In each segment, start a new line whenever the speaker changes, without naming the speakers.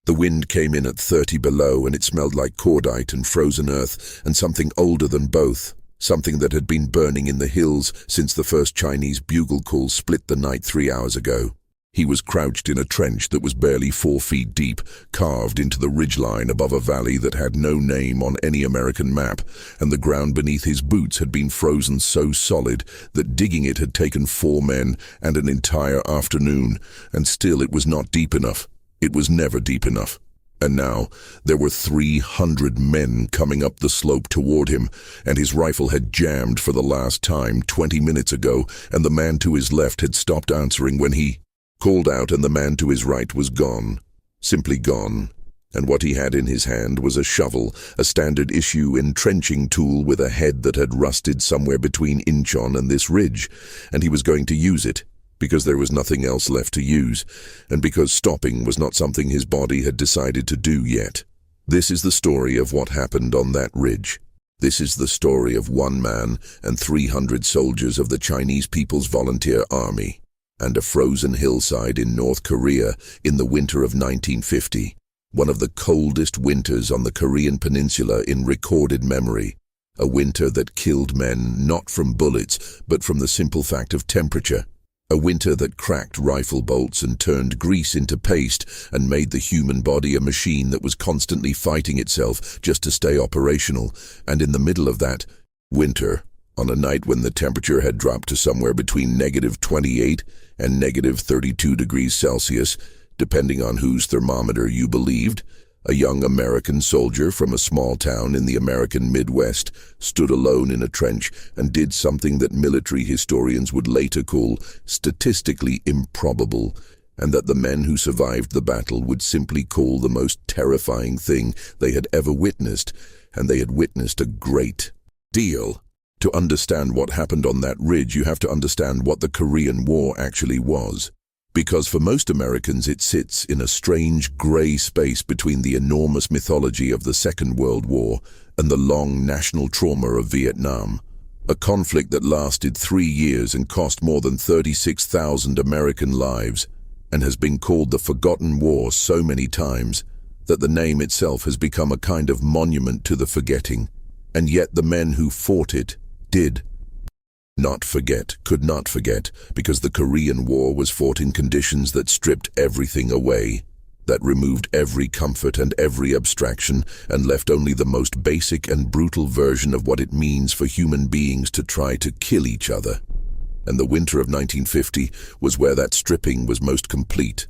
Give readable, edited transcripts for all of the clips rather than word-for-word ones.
The wind came in at 30 below, and it smelled like cordite and frozen earth and something older than both, something that had been burning in the hills since the first Chinese bugle call split the night 3 hours ago. He was crouched in a trench that was barely 4 feet deep, carved into the ridgeline above a valley that had no name on any American map, and the ground beneath his boots had been frozen so solid that digging it had taken 4 men and an entire afternoon, and still it was not deep enough. It was never deep enough. And now there were 300 men coming up the slope toward him, and his rifle had jammed for the last time 20 minutes ago, and the man to his left had stopped answering when he called out, and the man to his right was gone. Simply gone. And what he had in his hand was a shovel, a standard-issue entrenching tool with a head that had rusted somewhere between Inchon and this ridge, and he was going to use it, because there was nothing else left to use, and because stopping was not something his body had decided to do yet. This is the story of what happened on that ridge. This is the story of 1 man and 300 soldiers of the Chinese People's Volunteer Army, and a frozen hillside in North Korea in the winter of 1950, one of the coldest winters on the Korean peninsula in recorded memory, a winter that killed men not from bullets but from the simple fact of temperature, a winter that cracked rifle bolts and turned grease into paste and made the human body a machine that was constantly fighting itself just to stay operational, and in the middle of that winter, on a night when the temperature had dropped to somewhere between -28 and -32 degrees Celsius, depending on whose thermometer you believed, a young American soldier from a small town in the American Midwest stood alone in a trench and did something that military historians would later call statistically improbable, and that the men who survived the battle would simply call the most terrifying thing they had ever witnessed, and they had witnessed a great deal. To understand what happened on that ridge, you have to understand what the Korean War actually was. Because for most Americans it sits in a strange gray space between the enormous mythology of the Second World War and the long national trauma of Vietnam. A conflict that lasted 3 years and cost more than 36,000 American lives, and has been called the Forgotten War so many times that the name itself has become a kind of monument to the forgetting. And yet the men who fought it did not forget, could not forget, because the Korean War was fought in conditions that stripped everything away, that removed every comfort and every abstraction and left only the most basic and brutal version of what it means for human beings to try to kill each other. And the winter of 1950 was where that stripping was most complete,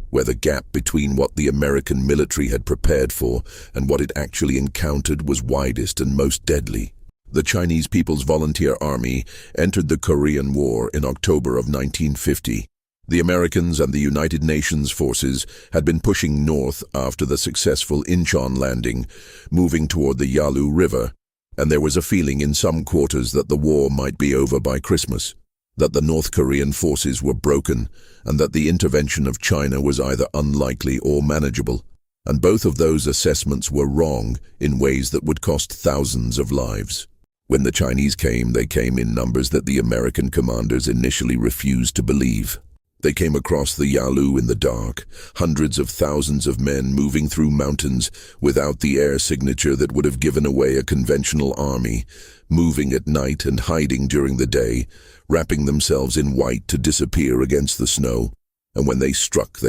where the gap between what the American military had prepared for and what it actually encountered was widest and most deadly. The Chinese People's Volunteer Army entered the Korean War in October of 1950. The Americans and the United Nations forces had been pushing north after the successful Inchon landing, moving toward the Yalu River, and there was a feeling in some quarters that the war might be over by Christmas, that the North Korean forces were broken, and that the intervention of China was either unlikely or manageable. And both of those assessments were wrong in ways that would cost thousands of lives. When the Chinese came, they came in numbers that the American commanders initially refused to believe. They came across the Yalu in the dark, hundreds of thousands of men moving through mountains without the air signature that would have given away a conventional army, moving at night and hiding during the day, wrapping themselves in white to disappear against the snow. And when they struck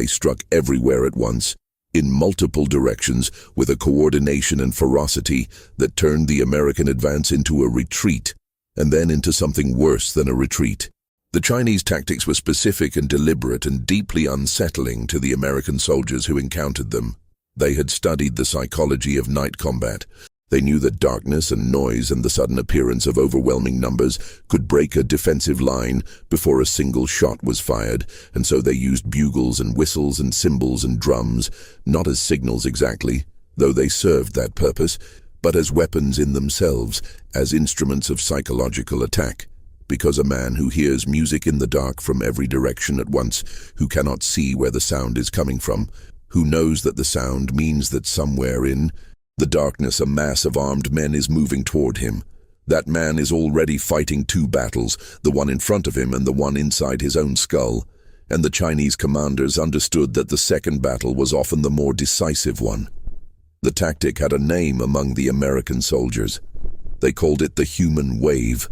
everywhere at once, in multiple directions, with a coordination and ferocity that turned the American advance into a retreat, and then into something worse than a retreat. The Chinese tactics were specific and deliberate and deeply unsettling to the American soldiers who encountered them. They had studied the psychology of night combat. They knew that darkness and noise and the sudden appearance of overwhelming numbers could break a defensive line before a single shot was fired, and so they used bugles and whistles and cymbals and drums, not as signals exactly, though they served that purpose, but as weapons in themselves, as instruments of psychological attack. Because a man who hears music in the dark from every direction at once, who cannot see where the sound is coming from, who knows that the sound means that somewhere in the darkness a mass of armed men is moving toward him. That man is already fighting 2 battles, the one in front of him and the one inside his own skull. and the Chinese commanders understood that the second battle was often the more decisive one. The tactic had a name among the American soldiers. They called it the human wave,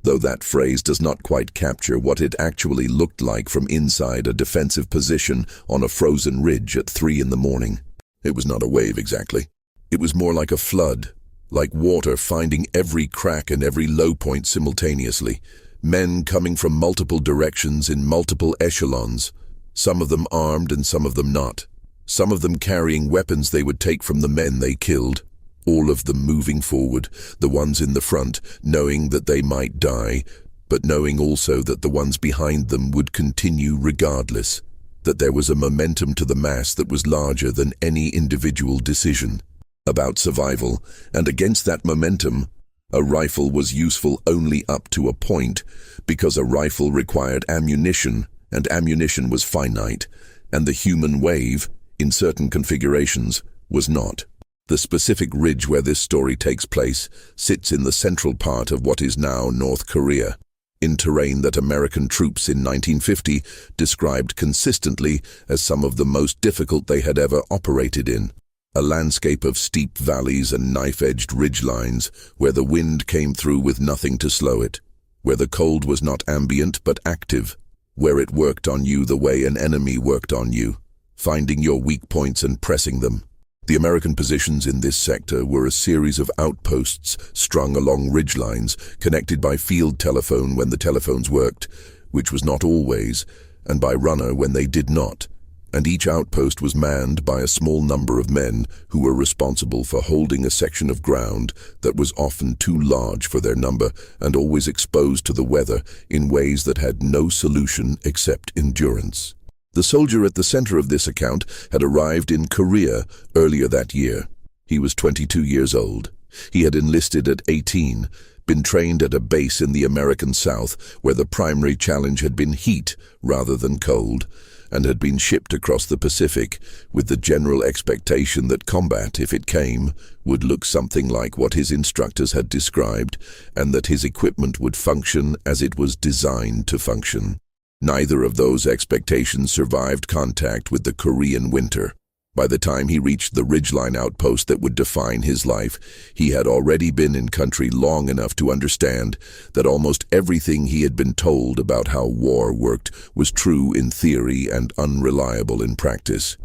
though that phrase does not quite capture what it actually looked like from inside a defensive position on a frozen ridge at 3 in the morning. It was not a wave exactly. It was more like a flood, like water finding every crack and every low point simultaneously. Men coming from multiple directions in multiple echelons, some of them armed and some of them not. Some of them carrying weapons they would take from the men they killed. All of them moving forward, the ones in the front, knowing that they might die, but knowing also that the ones behind them would continue regardless, that there was a momentum to the mass that was larger than any individual decision. About survival, and against that momentum, a rifle was useful only up to a point, because a rifle required ammunition, and ammunition was finite, and the human wave, in certain configurations, was not. The specific ridge where this story takes place sits in the central part of what is now North Korea, in terrain that American troops in 1950 described consistently as some of the most difficult they had ever operated in. A landscape of steep valleys and knife-edged ridgelines where the wind came through with nothing to slow it, where the cold was not ambient but active, where it worked on you the way an enemy worked on you, finding your weak points and pressing them. The American positions in this sector were a series of outposts strung along ridgelines, connected by field telephone when the telephones worked, which was not always, and by runner when they did not. And each outpost was manned by a small number of men who were responsible for holding a section of ground that was often too large for their number and always exposed to the weather in ways that had no solution except endurance. The soldier at the center of this account had arrived in Korea earlier that year. He was 22 years old. He had enlisted at 18, been trained at a base in the American South where the primary challenge had been heat rather than cold, and had been shipped across the Pacific with the general expectation that combat, if it came, would look something like what his instructors had described, and that his equipment would function as it was designed to function. Neither of those expectations survived contact with the Korean winter. By the time he reached the ridgeline outpost that would define his life, he had already been in country long enough to understand that almost everything he had been told about how war worked was true in theory and unreliable in practice,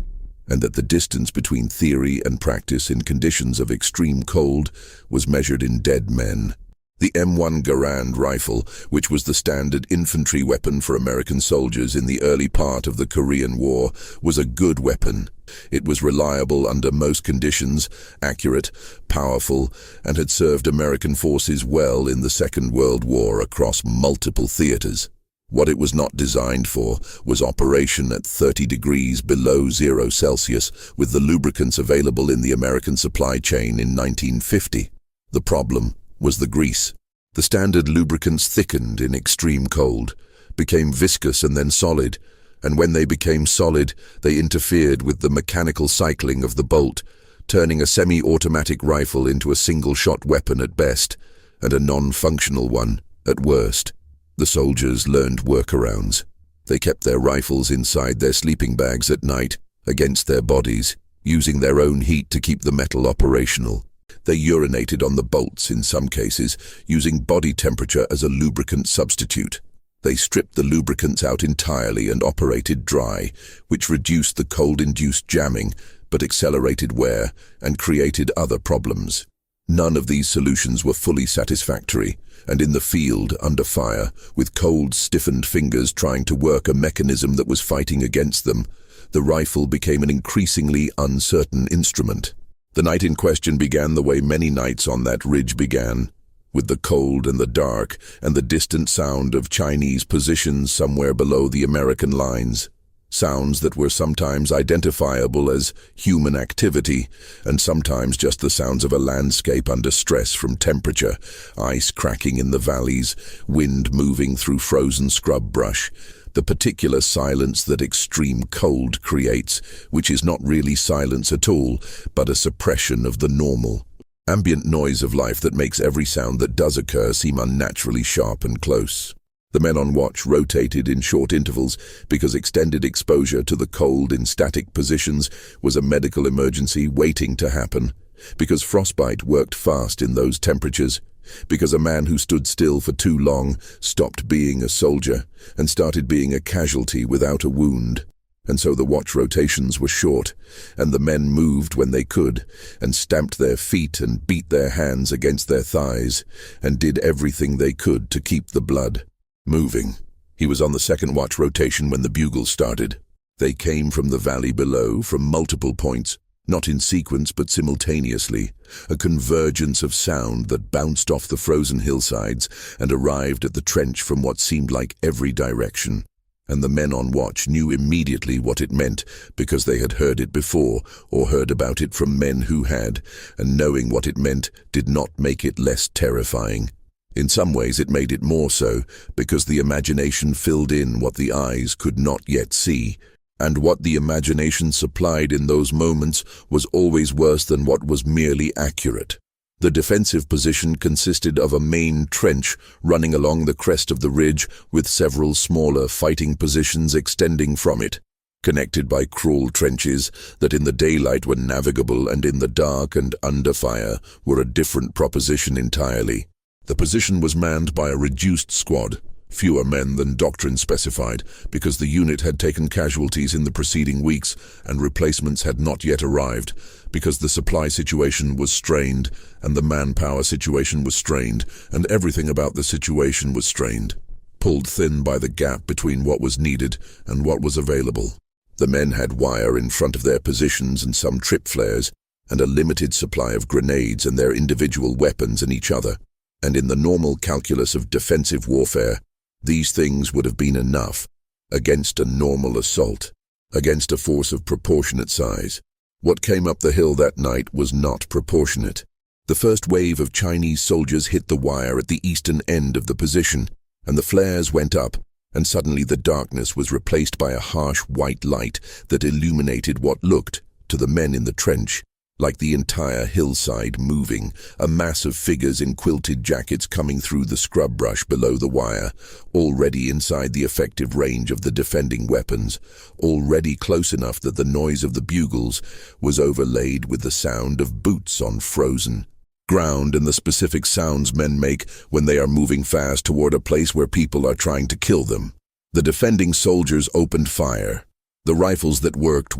and that the distance between theory and practice in conditions of extreme cold was measured in dead men. The M1 Garand rifle, which was the standard infantry weapon for American soldiers in the early part of the Korean War, was a good weapon. It was reliable under most conditions, accurate, powerful, and had served American forces well in the Second World War across multiple theaters. What it was not designed for was operation at 30 degrees below 0 Celsius with the lubricants available in the American supply chain in 1950. The problem was the grease. The standard lubricants thickened in extreme cold, became viscous and then solid, and when they became solid, they interfered with the mechanical cycling of the bolt, turning a semi-automatic rifle into a single-shot weapon at best, and a non-functional one at worst. The soldiers learned workarounds. They kept their rifles inside their sleeping bags at night, against their bodies, using their own heat to keep the metal operational. They urinated on the bolts in some cases, using body temperature as a lubricant substitute. They stripped the lubricants out entirely and operated dry, which reduced the cold-induced jamming, but accelerated wear and created other problems. None of these solutions were fully satisfactory, and in the field, under fire, with cold, stiffened fingers trying to work a mechanism that was fighting against them, the rifle became an increasingly uncertain instrument. The night in question began the way many nights on that ridge began, with the cold and the dark and the distant sound of Chinese positions somewhere below the American lines. Sounds that were sometimes identifiable as human activity, and sometimes just the sounds of a landscape under stress from temperature, ice cracking in the valleys, wind moving through frozen scrub brush, the particular silence that extreme cold creates, which is not really silence at all, but a suppression of the normal. Ambient noise of life that makes every sound that does occur seem unnaturally sharp and close. The men on watch rotated in short intervals because extended exposure to the cold in static positions was a medical emergency waiting to happen, because frostbite worked fast in those temperatures, because a man who stood still for too long stopped being a soldier and started being a casualty without a wound. And so the watch rotations were short, and the men moved when they could, and stamped their feet and beat their hands against their thighs, and did everything they could to keep the blood moving. He was on the second watch rotation when the bugle started. They came from the valley below, from multiple points, not in sequence but simultaneously, a convergence of sound that bounced off the frozen hillsides and arrived at the trench from what seemed like every direction. And the men on watch knew immediately what it meant because they had heard it before or heard about it from men who had, and knowing what it meant did not make it less terrifying. In some ways it made it more so, because the imagination filled in what the eyes could not yet see, and what the imagination supplied in those moments was always worse than what was merely accurate. The defensive position consisted of a main trench running along the crest of the ridge with several smaller fighting positions extending from it, connected by crawl trenches that in the daylight were navigable and in the dark and under fire were a different proposition entirely. The position was manned by a reduced squad, fewer men than doctrine specified, because the unit had taken casualties in the preceding weeks and replacements had not yet arrived, because the supply situation was strained and the manpower situation was strained and everything about the situation was strained, pulled thin by the gap between what was needed and what was available. The men had wire in front of their positions and some trip flares and a limited supply of grenades and their individual weapons and each other. And in the normal calculus of defensive warfare, these things would have been enough against a normal assault, against a force of proportionate size. What came up the hill that night was not proportionate. The first wave of Chinese soldiers hit the wire at the eastern end of the position, and the flares went up, and suddenly the darkness was replaced by a harsh white light that illuminated what looked, to the men in the trench, like the entire hillside moving, a mass of figures in quilted jackets coming through the scrub brush below the wire, already inside the effective range of the defending weapons, already close enough that the noise of the bugles was overlaid with the sound of boots on frozen ground and the specific sounds men make when they are moving fast toward a place where people are trying to kill them. The defending soldiers opened fire. The rifles that worked.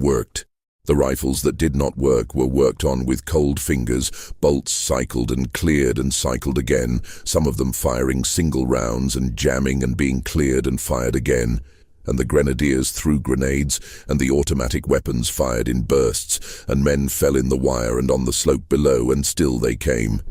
The rifles that did not work were worked on with cold fingers, bolts cycled and cleared and cycled again, some of them firing single rounds and jamming and being cleared and fired again. And the grenadiers threw grenades, and the automatic weapons fired in bursts, and men fell in the wire and on the slope below, and still they came.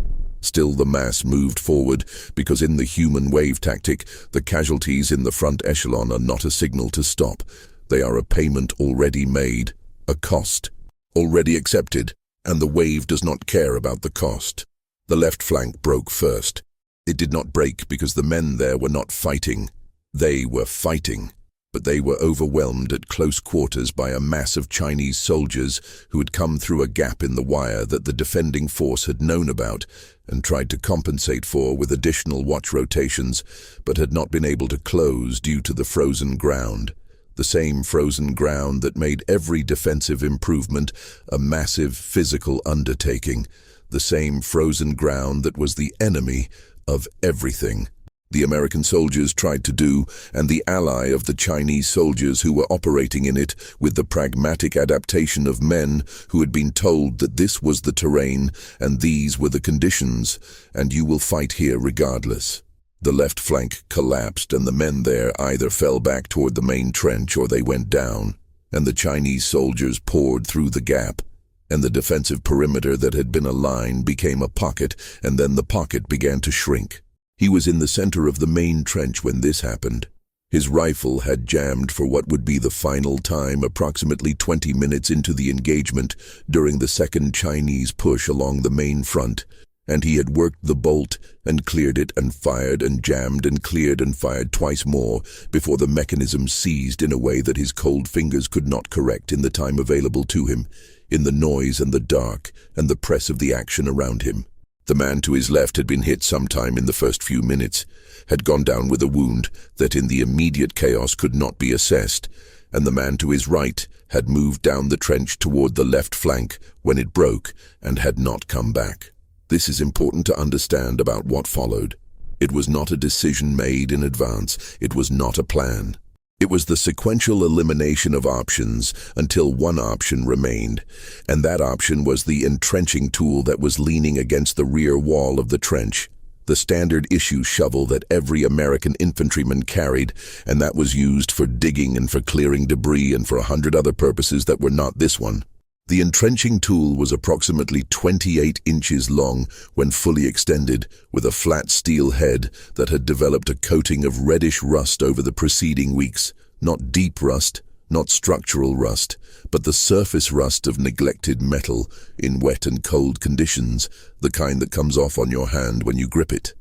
Still the mass moved forward, because in the human wave tactic, the casualties in the front echelon are not a signal to stop. They are a payment already made. A cost, already accepted, and the wave does not care about the cost. The left flank broke first. It did not break because the men there were not fighting. They were fighting, but they were overwhelmed at close quarters by a mass of Chinese soldiers who had come through a gap in the wire that the defending force had known about and tried to compensate for with additional watch rotations, but had not been able to close due to the frozen ground. The same frozen ground that made every defensive improvement a massive physical undertaking, the same frozen ground that was the enemy of everything the American soldiers tried to do, and the ally of the Chinese soldiers who were operating in it with the pragmatic adaptation of men who had been told that this was the terrain and these were the conditions, and you will fight here regardless. The left flank collapsed, and the men there either fell back toward the main trench or they went down, and the Chinese soldiers poured through the gap, and the defensive perimeter that had been a line became a pocket, and then the pocket began to shrink. He was in the center of the main trench when this happened. His rifle had jammed for what would be the final time approximately 20 minutes into the engagement during the second Chinese push along the main front, and he had worked the bolt and cleared it and fired and jammed and cleared and fired twice more before the mechanism seized in a way that his cold fingers could not correct in the time available to him, in the noise and the dark and the press of the action around him. The man to his left had been hit sometime in the first few minutes, had gone down with a wound that in the immediate chaos could not be assessed, and the man to his right had moved down the trench toward the left flank when it broke and had not come back. This is important to understand about what followed. It was not a decision made in advance. It was not a plan. It was the sequential elimination of options until one option remained, and that option was the entrenching tool that was leaning against the rear wall of the trench, the standard issue shovel that every American infantryman carried, and that was used for digging and for clearing debris and for 100 other purposes that were not this one. The entrenching tool was approximately 28 inches long when fully extended, with a flat steel head that had developed a coating of reddish rust over the preceding weeks. Not deep rust, not structural rust, but the surface rust of neglected metal in wet and cold conditions, the kind that comes off on your hand when you grip it.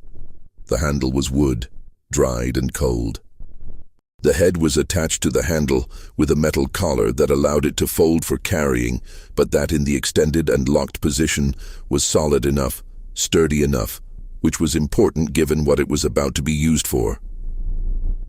The handle was wood, dried and cold. The head was attached to the handle with a metal collar that allowed it to fold for carrying, but that in the extended and locked position was solid enough, sturdy enough, which was important given what it was about to be used for.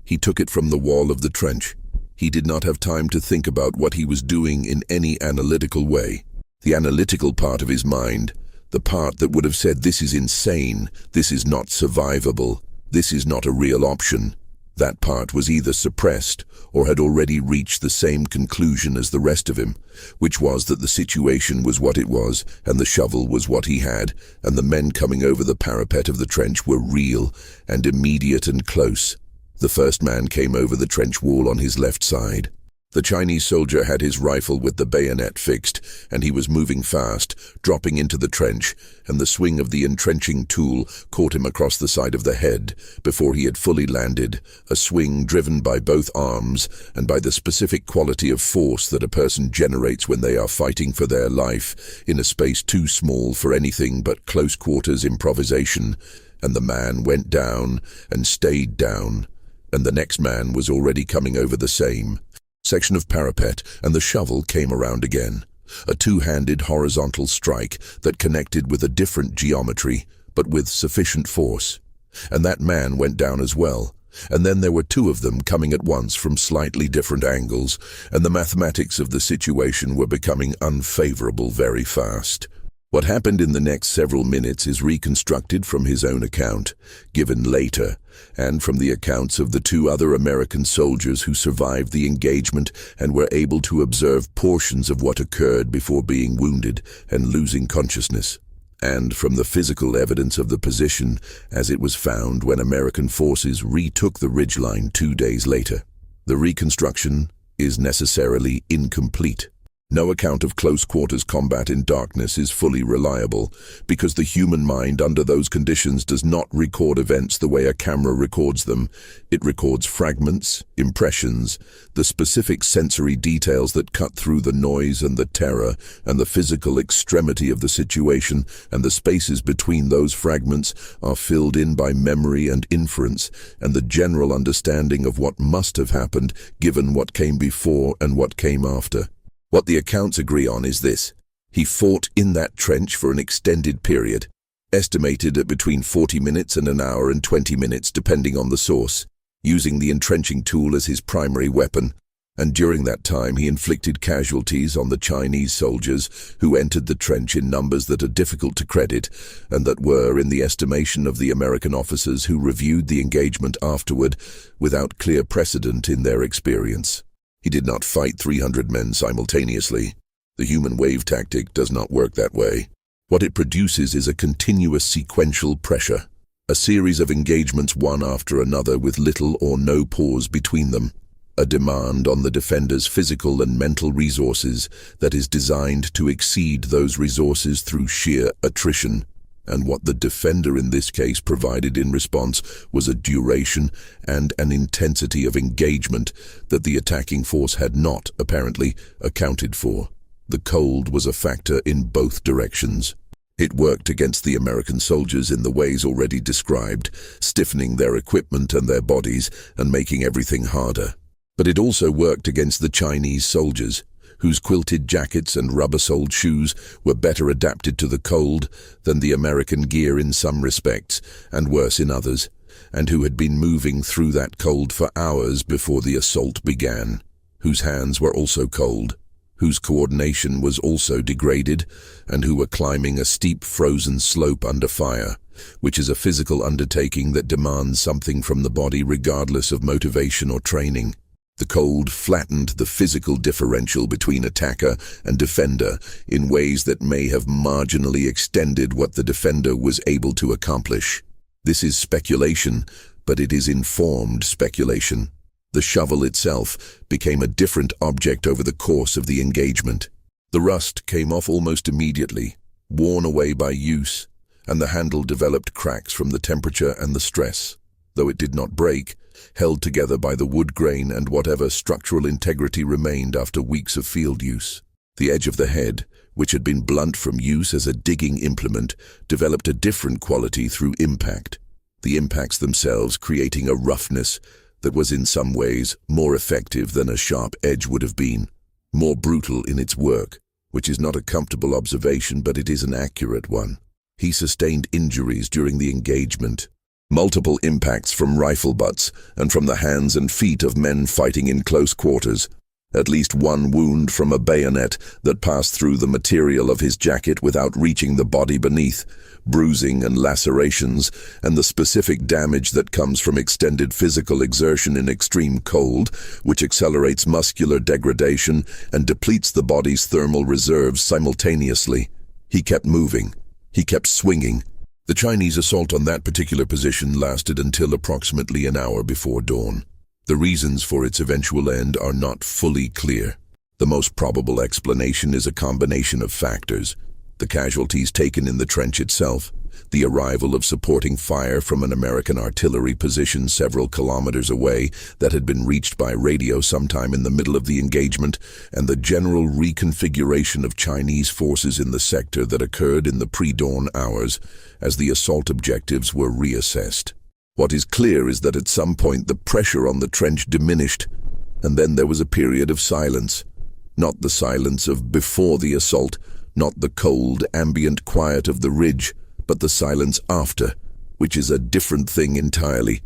He took it from the wall of the trench. He did not have time to think about what he was doing in any analytical way. The analytical part of his mind, the part that would have said, "This is insane, this is not survivable, this is not a real option," that part was either suppressed or had already reached the same conclusion as the rest of him, which was that the situation was what it was, and the shovel was what he had, and the men coming over the parapet of the trench were real and immediate and close. The first man came over the trench wall on his left side. The Chinese soldier had his rifle with the bayonet fixed, and he was moving fast, dropping into the trench, and the swing of the entrenching tool caught him across the side of the head before he had fully landed, a swing driven by both arms and by the specific quality of force that a person generates when they are fighting for their life in a space too small for anything but close-quarters improvisation, and the man went down and stayed down, and the next man was already coming over the same section of parapet, and the shovel came around again. A two-handed horizontal strike that connected with a different geometry, but with sufficient force. And that man went down as well. And then there were two of them coming at once from slightly different angles, and the mathematics of the situation were becoming unfavorable very fast. What happened in the next several minutes is reconstructed from his own account, given later, and from the accounts of the two other American soldiers who survived the engagement and were able to observe portions of what occurred before being wounded and losing consciousness, and from the physical evidence of the position as it was found when American forces retook the ridgeline 2 days later. The reconstruction is necessarily incomplete. No account of close-quarters combat in darkness is fully reliable, because the human mind under those conditions does not record events the way a camera records them. It records fragments, impressions, the specific sensory details that cut through the noise and the terror and the physical extremity of the situation, and the spaces between those fragments are filled in by memory and inference, and the general understanding of what must have happened given what came before and what came after. What the accounts agree on is this: he fought in that trench for an extended period, estimated at between 40 minutes and an hour and 20 minutes depending on the source, using the entrenching tool as his primary weapon, and during that time he inflicted casualties on the Chinese soldiers who entered the trench in numbers that are difficult to credit, and that were, in the estimation of the American officers who reviewed the engagement afterward, without clear precedent in their experience. He did not fight 300 men simultaneously. The human wave tactic does not work that way. What it produces is a continuous sequential pressure, a series of engagements one after another with little or no pause between them, a demand on the defender's physical and mental resources that is designed to exceed those resources through sheer attrition. And what the defender in this case provided in response was a duration and an intensity of engagement that the attacking force had not, apparently, accounted for. The cold was a factor in both directions. It worked against the American soldiers in the ways already described, stiffening their equipment and their bodies and making everything harder. But it also worked against the Chinese soldiers, whose quilted jackets and rubber-soled shoes were better adapted to the cold than the American gear in some respects, and worse in others, and who had been moving through that cold for hours before the assault began, whose hands were also cold, whose coordination was also degraded, and who were climbing a steep frozen slope under fire, which is a physical undertaking that demands something from the body regardless of motivation or training. The cold flattened the physical differential between attacker and defender in ways that may have marginally extended what the defender was able to accomplish. This is speculation, but it is informed speculation. The shovel itself became a different object over the course of the engagement. The rust came off almost immediately, worn away by use, and the handle developed cracks from the temperature and the stress. Though it did not break, held together by the wood grain and whatever structural integrity remained after weeks of field use. The edge of the head, which had been blunt from use as a digging implement, developed a different quality through impact. The impacts themselves creating a roughness that was in some ways more effective than a sharp edge would have been, more brutal in its work, which is not a comfortable observation, but it is an accurate one. He sustained injuries during the engagement. Multiple impacts from rifle butts and from the hands and feet of men fighting in close quarters. At least one wound from a bayonet that passed through the material of his jacket without reaching the body beneath, bruising and lacerations, and the specific damage that comes from extended physical exertion in extreme cold, which accelerates muscular degradation and depletes the body's thermal reserves simultaneously. He kept moving. He kept swinging. The Chinese assault on that particular position lasted until approximately an hour before dawn. The reasons for its eventual end are not fully clear. The most probable explanation is a combination of factors: the casualties taken in the trench itself, the arrival of supporting fire from an American artillery position several kilometers away that had been reached by radio sometime in the middle of the engagement, and the general reconfiguration of Chinese forces in the sector that occurred in the pre-dawn hours as the assault objectives were reassessed. What is clear is that at some point the pressure on the trench diminished, and then there was a period of silence. Not the silence of before the assault, not the cold, ambient quiet of the ridge, but the silence after, which is a different thing entirely.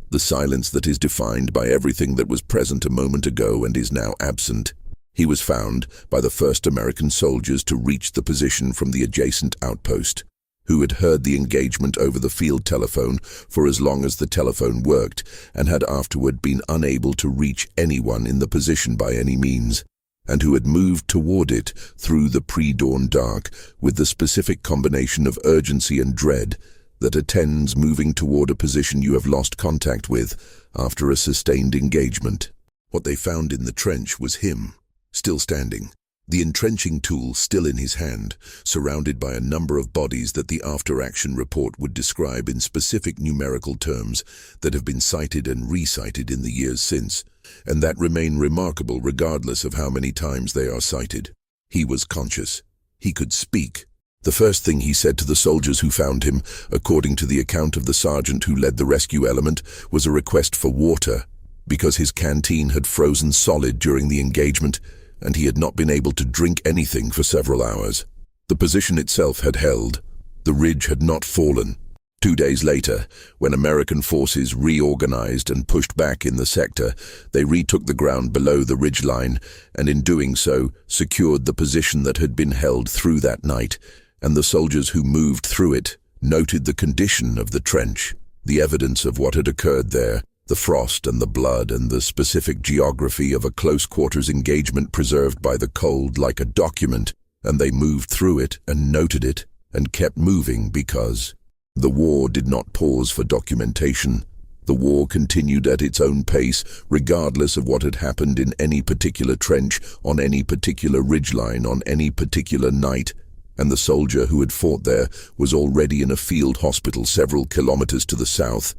The silence that is defined by everything that was present a moment ago and is now absent. He was found by the first American soldiers to reach the position from the adjacent outpost, who had heard the engagement over the field telephone for as long as the telephone worked, and had afterward been unable to reach anyone in the position by any means, and who had moved toward it through the pre-dawn dark with the specific combination of urgency and dread that attends moving toward a position you have lost contact with after a sustained engagement. What they found in the trench was him, still standing, the entrenching tool still in his hand, surrounded by a number of bodies that the after-action report would describe in specific numerical terms that have been cited and recited in the years since, and that remain remarkable regardless of how many times they are cited. He was conscious. He could speak. The first thing he said to the soldiers who found him, according to the account of the sergeant who led the rescue element, was a request for water, because his canteen had frozen solid during the engagement, and he had not been able to drink anything for several hours. The position itself had held. The ridge had not fallen. 2 days later, when American forces reorganized and pushed back in the sector, they retook the ground below the ridgeline, and in doing so, secured the position that had been held through that night, and the soldiers who moved through it noted the condition of the trench, the evidence of what had occurred there, the frost and the blood and the specific geography of a close-quarters engagement preserved by the cold like a document, and they moved through it and noted it and kept moving because the war did not pause for documentation. The war continued at its own pace, regardless of what had happened in any particular trench, on any particular ridgeline, on any particular night, and the soldier who had fought there was already in a field hospital several kilometers to the south,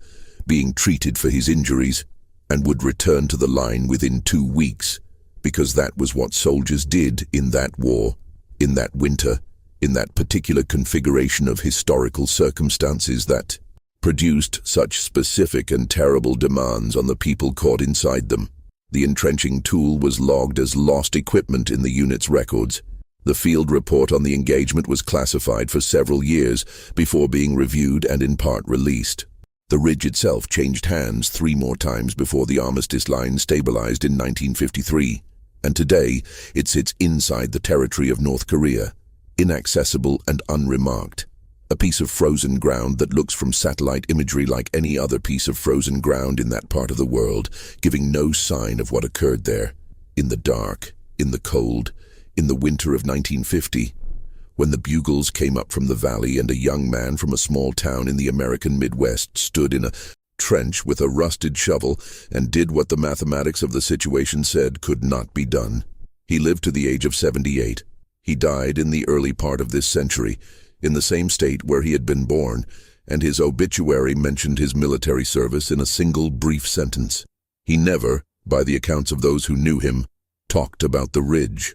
being treated for his injuries, and would return to the line within 2 weeks, because that was what soldiers did in that war, in that winter, in that particular configuration of historical circumstances that produced such specific and terrible demands on the people caught inside them. The entrenching tool was logged as lost equipment in the unit's records. The field report on the engagement was classified for several years before being reviewed and in part released. The ridge itself changed hands 3 more times before the armistice line stabilized in 1953, and today it sits inside the territory of North Korea, inaccessible and unremarked. A piece of frozen ground that looks from satellite imagery like any other piece of frozen ground in that part of the world, giving no sign of what occurred there. In the dark, in the cold, in the winter of 1950, when the bugles came up from the valley and a young man from a small town in the American Midwest stood in a trench with a rusted shovel and did what the mathematics of the situation said could not be done. He lived to the age of 78. He died in the early part of this century, in the same state where he had been born, and his obituary mentioned his military service in a single brief sentence. He never, by the accounts of those who knew him, talked about the ridge.